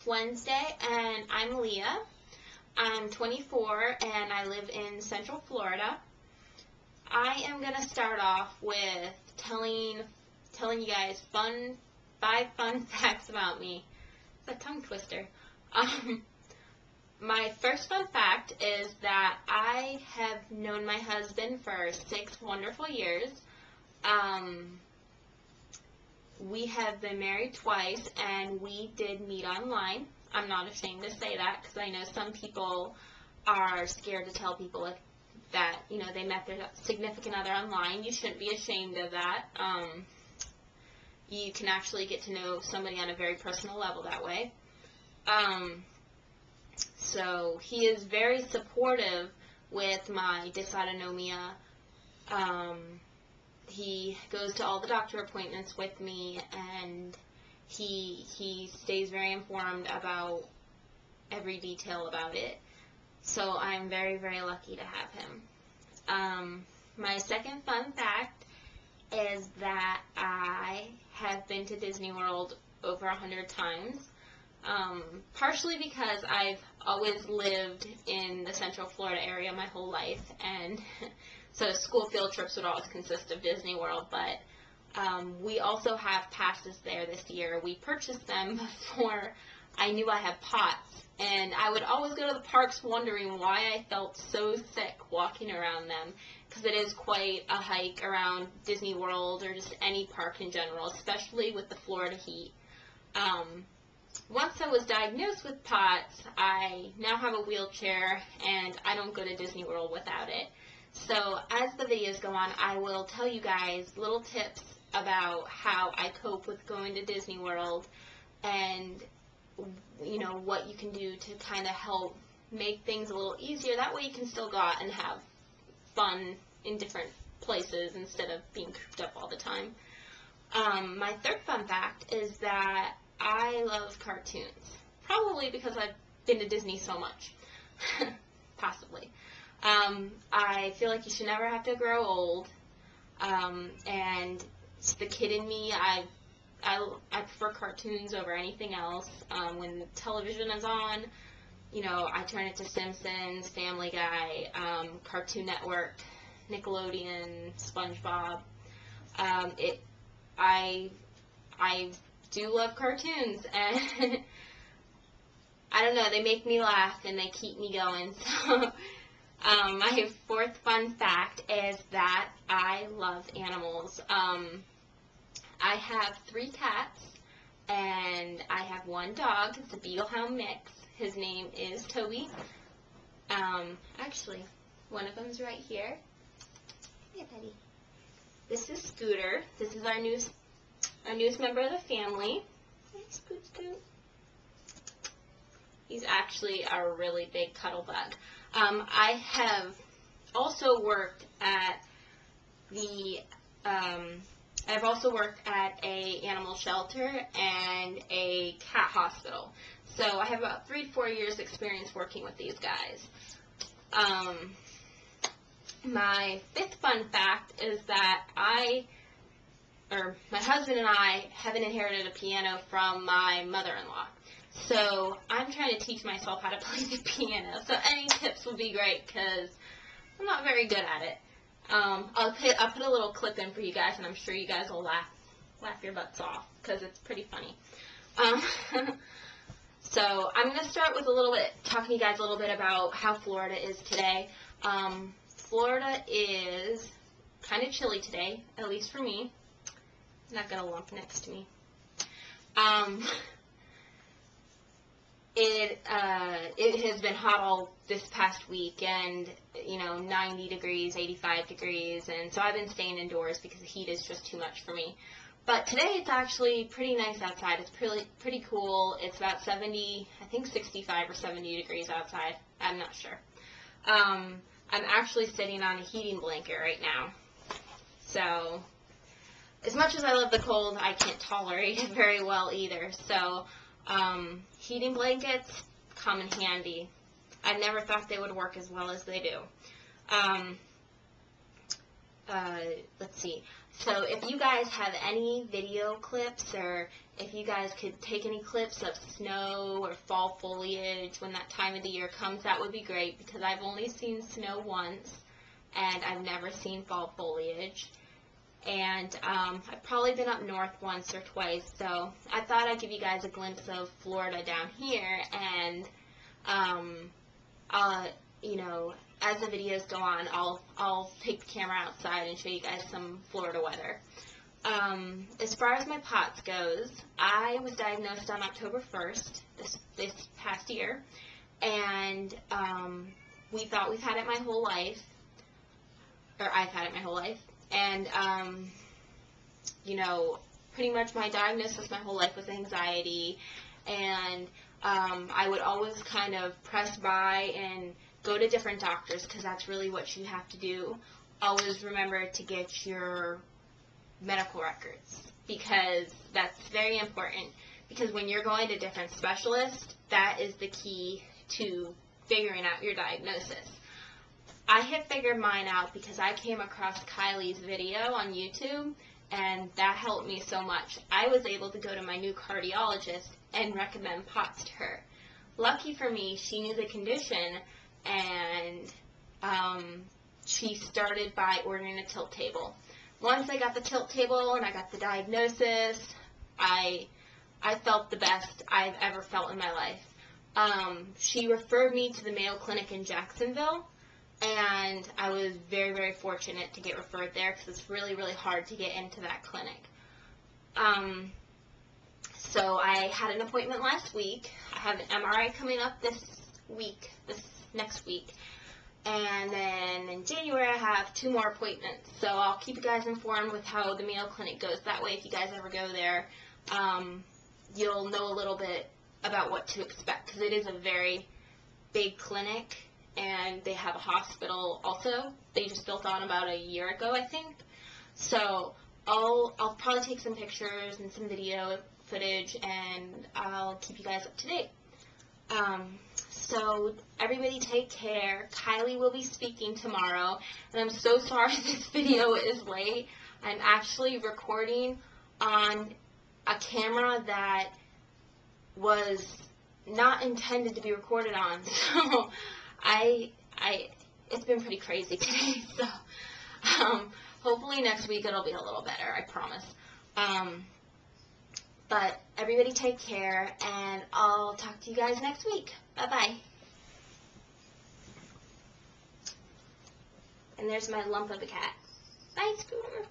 Wednesday, and I'm Leah. I'm 24, and I live in Central Florida. I am going to start off with telling you guys 5 fun facts about me. It's a tongue twister. My first fun fact is that I have known my husband for 6 wonderful years. We have been married twice, and we did meet online. I'm not ashamed to say that, because I know some people are scared to tell people that, they met their significant other online. You shouldn't be ashamed of that. You can actually get to know somebody on a very personal level that way. So he is very supportive with my dysautonomia. He goes to all the doctor appointments with me, and he stays very informed about every detail about it. So I'm very, very lucky to have him. My second fun fact is that I have been to Disney World over 100 times. Partially because I've always lived in the Central Florida area my whole life, and so school field trips would always consist of Disney World, but we also have passes there this year. We purchased them before I knew I had POTS, and I would always go to the parks wondering why I felt so sick walking around them, because it is quite a hike around Disney World or just any park in general, especially with the Florida heat. Once I was diagnosed with POTS, I now have a wheelchair, and I don't go to Disney World without it. So as the videos go on, I will tell you guys little tips about how I cope with going to Disney World, and what you can do to kind of help make things a little easier. That way you can still go out and have fun in different places instead of being cooped up all the time. My third fun fact is that I love cartoons, probably because I've been to Disney so much. Possibly. I feel like you should never have to grow old, and it's the kid in me. I prefer cartoons over anything else. When television is on, I turn it to Simpsons, Family Guy, Cartoon Network, Nickelodeon, SpongeBob. I do love cartoons, and I don't know, they make me laugh and they keep me going. So my fourth fun fact is that I love animals. I have 3 cats, and I have 1 dog. It's a Beagle-Hound mix. His name is Toby. Actually, one of them's right here. Hey, buddy. This is Scooter. This is our newest member of the family. Hey, Scoot. He's actually a really big cuddle bug. I have also worked at I've also worked at a animal shelter and a cat hospital. So I have about 3 to 4 years experience working with these guys. My 5th fun fact is that my husband and I haven't inherited a piano from my mother-in-law. So I'm trying to teach myself how to play the piano. So any tips would be great, because I'm not very good at it. I'll put a little clip in for you guys, and I'm sure you guys will laugh your butts off, because it's pretty funny. So I'm going to start with talking to you guys a little bit about how Florida is today. Florida is kind of chilly today, at least for me. I'm not going to lump next to me. It has been hot all this past week, and 90 degrees, 85 degrees, and so I've been staying indoors because the heat is just too much for me. But today it's actually pretty nice outside. It's pretty cool. It's about 70, I think 65 or 70 degrees outside. I'm not sure. I'm actually sitting on a heating blanket right now. So as much as I love the cold, I can't tolerate it very well either. So heating blankets come in handy. I never thought they would work as well as they do. Let's see. So if you guys have any video clips or if you guys could take any clips of snow or fall foliage when that time of the year comes, that would be great, because I've only seen snow once and I've never seen fall foliage. And I've probably been up north once or twice, so I thought I'd give you guys a glimpse of Florida down here, and you know, as the videos go on, I'll take the camera outside and show you guys some Florida weather. As far as my POTS goes, I was diagnosed on October 1st, this past year, and we thought we've had it my whole life, or I've had it my whole life, and you know, pretty much my diagnosis my whole life was anxiety, and I would always kind of press by and go to different doctors, because that's really what you have to do. Always remember to get your medical records, because that's very important, because when you're going to different specialists, that is the key to figuring out your diagnosis. I had figured mine out because I came across Kylie's video on YouTube, and that helped me so much. I was able to go to my new cardiologist and recommend POTS to her. Lucky for me, she knew the condition, and she started by ordering a tilt table. Once I got the tilt table and I got the diagnosis, I felt the best I've ever felt in my life. She referred me to the Mayo Clinic in Jacksonville, and I was very, very fortunate to get referred there, because it's really, really hard to get into that clinic. So I had an appointment last week. I have an MRI coming up this next week. And then in January I have 2 more appointments. So I'll keep you guys informed with how the Mayo Clinic goes. That way, if you guys ever go there, you'll know a little bit about what to expect, because it is a very big clinic, and they have a hospital also. They just built on about a year ago, I think. So I'll probably take some pictures and some video footage, and I'll keep you guys up to date. So everybody take care. Kylie will be speaking tomorrow, and I'm so sorry this video is late. I'm actually recording on a camera that was not intended to be recorded on, so it's been pretty crazy today, so hopefully next week it'll be a little better, I promise. But everybody take care, and I'll talk to you guys next week. Bye-bye. And there's my lump of a cat. Bye, Scooter.